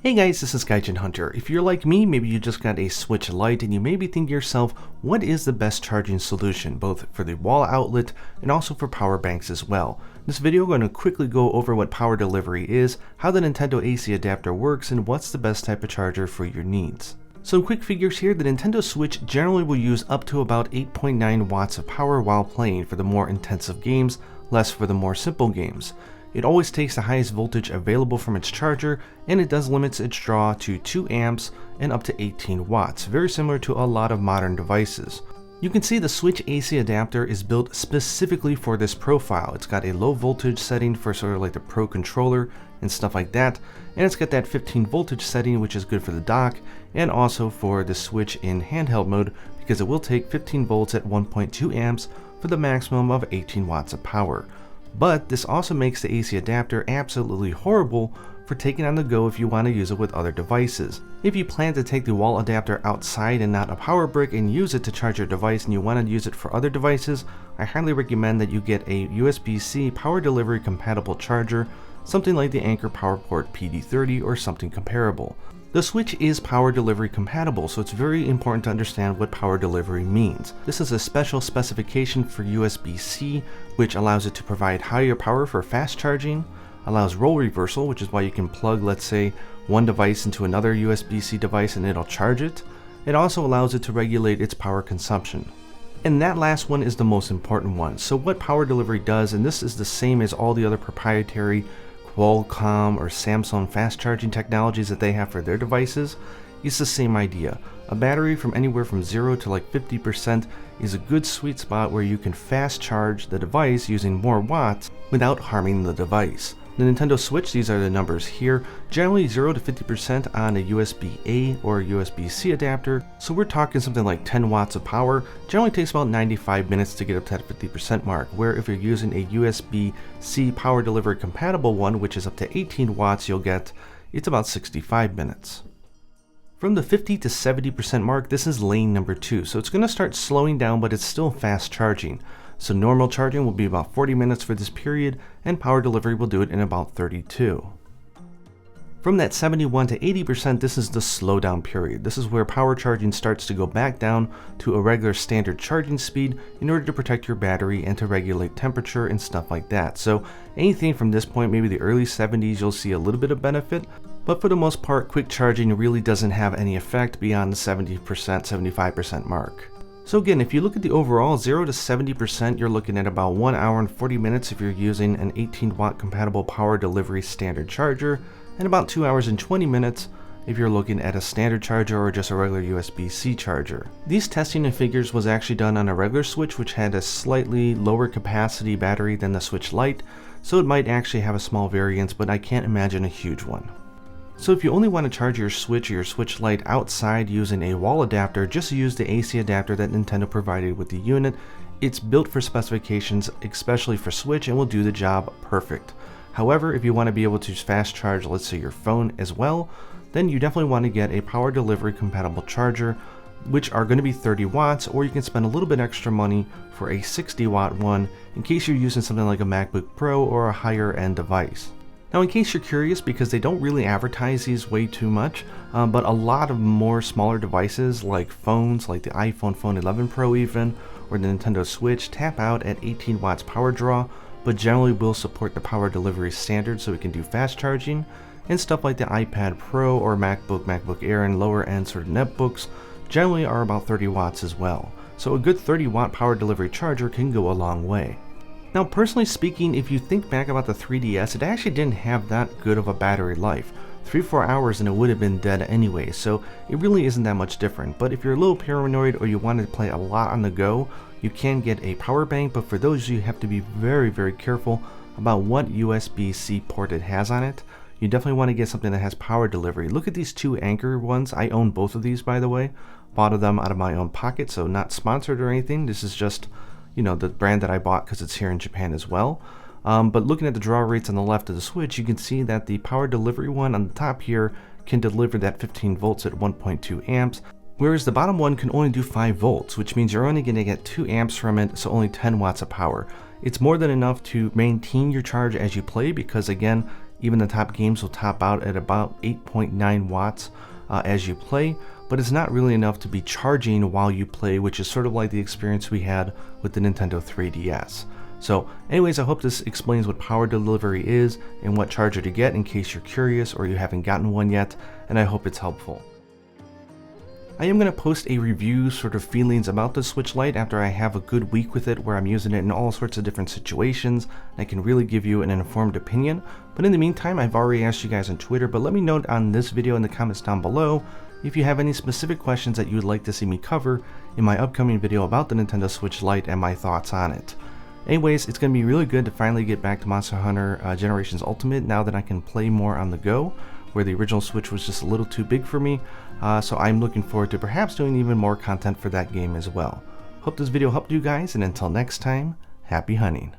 Hey guys, this is Gaijin Hunter. If you're like me, maybe you just got a Switch Lite and you may be thinking to yourself, what is the best charging solution, both for the wall outlet and also for power banks as well. In this video, I'm going to quickly go over what power delivery is, how the Nintendo AC adapter works, and what's the best type of charger for your needs. Some quick figures here, the Nintendo Switch generally will use up to about 8.9 watts of power while playing for the more intensive games, less for the more simple games. It always takes the highest voltage available from its charger, and it does limit its draw to 2 amps and up to 18 watts, very similar to a lot of modern devices. You can see the Switch AC adapter is built specifically for this profile. It's got a low voltage setting for sort of like the Pro controller and stuff like that, and it's got that 15 voltage setting, which is good for the dock and also for the Switch in handheld mode, because it will take 15 volts at 1.2 amps for the maximum of 18 watts of power. But this also makes the AC adapter absolutely horrible for taking on the go if you want to use it with other devices. If you plan to take the wall adapter outside and not a power brick and use it to charge your device and you want to use it for other devices, I highly recommend that you get a USB-C power delivery compatible charger, something like the Anker PowerPort PD30 or something comparable. The Switch is power delivery compatible, so it's very important to understand what power delivery means. This is a special specification for USB-C, which allows it to provide higher power for fast charging, allows role reversal, which is why you can plug, let's say, one device into another USB-C device and it'll charge it. It also allows it to regulate its power consumption. And that last one is the most important one. So what power delivery does, and this is the same as all the other proprietary Qualcomm or Samsung fast charging technologies that they have for their devices, it's the same idea. A battery from anywhere from 0 to like 50% is a good sweet spot where you can fast charge the device using more watts without harming the device. The Nintendo Switch, these are the numbers here, generally 0 to 50% on a USB-A or USB-C adapter, so we're talking something like 10 watts of power. Generally takes about 95 minutes to get up to that 50% mark, where if you're using a USB-C power delivery compatible one, which is up to 18 watts, it's about 65 minutes. From the 50 to 70% mark, this is lane number 2, so it's going to start slowing down, but it's still fast charging. So normal charging will be about 40 minutes for this period, and power delivery will do it in about 32. From that 71 to 80%, this is the slowdown period. This is where power charging starts to go back down to a regular standard charging speed in order to protect your battery and to regulate temperature and stuff like that. So anything from this point, maybe the early 70s, you'll see a little bit of benefit, but for the most part, quick charging really doesn't have any effect beyond the 70%, 75% mark. So again, if you look at the overall 0 to 70%, you're looking at about 1 hour and 40 minutes if you're using an 18 watt compatible power delivery standard charger, and about 2 hours and 20 minutes if you're looking at a standard charger or just a regular USB-C charger. These testing and figures was actually done on a regular Switch, which had a slightly lower capacity battery than the Switch Lite, so it might actually have a small variance, but I can't imagine a huge one. So if you only want to charge your Switch or your Switch Lite outside using a wall adapter, just use the AC adapter that Nintendo provided with the unit. It's built for specifications, especially for Switch, and will do the job perfect. However, if you want to be able to fast charge, let's say your phone as well, then you definitely want to get a power delivery compatible charger, which are going to be 30 watts, or you can spend a little bit extra money for a 60 watt one in case you're using something like a MacBook Pro or a higher end device. Now, in case you're curious, because they don't really advertise these way too much, but a lot of more smaller devices like phones, like the iPhone 11 Pro even, or the Nintendo Switch, tap out at 18 watts power draw, but generally will support the power delivery standard so it can do fast charging, and stuff like the iPad Pro or MacBook Air and lower end sort of netbooks generally are about 30 watts as well. So a good 30 watt power delivery charger can go a long way. Now, personally speaking, if you think back about the 3DS, it actually didn't have that good of a battery life. 3-4 hours and it would have been dead anyway, so it really isn't that much different. But if you're a little paranoid or you want to play a lot on the go, you can get a power bank, but for those you have to be very, very careful about what USB-C port it has on it. You definitely want to get something that has power delivery. Look at these two Anker ones. I own both of these, by the way. Bought them out of my own pocket, so not sponsored or anything. This is just, you know, the brand that I bought because it's here in Japan as well. But looking at the draw rates on the left of the Switch, you can see that the power delivery one on the top here can deliver that 15 volts at 1.2 amps, whereas the bottom one can only do 5 volts, which means you're only going to get 2 amps from it, so only 10 watts of power. It's more than enough to maintain your charge as you play because, again, Even the top games will top out at about 8.9 watts as you play, but it's not really enough to be charging while you play, which is sort of like the experience we had with the Nintendo 3DS. So anyways, I hope this explains what power delivery is and what charger to get in case you're curious or you haven't gotten one yet, and I hope it's helpful. I am going to post a review sort of feelings about the Switch Lite after I have a good week with it where I'm using it in all sorts of different situations. I can really give you an informed opinion, but in the meantime, I've already asked you guys on Twitter, but let me know on this video in the comments down below if you have any specific questions that you would like to see me cover in my upcoming video about the Nintendo Switch Lite and my thoughts on it. Anyways, it's going to be really good to finally get back to Monster Hunter Generations Ultimate now that I can play more on the go, where the original Switch was just a little too big for me, so I'm looking forward to perhaps doing even more content for that game as well. Hope this video helped you guys, and until next time, happy hunting.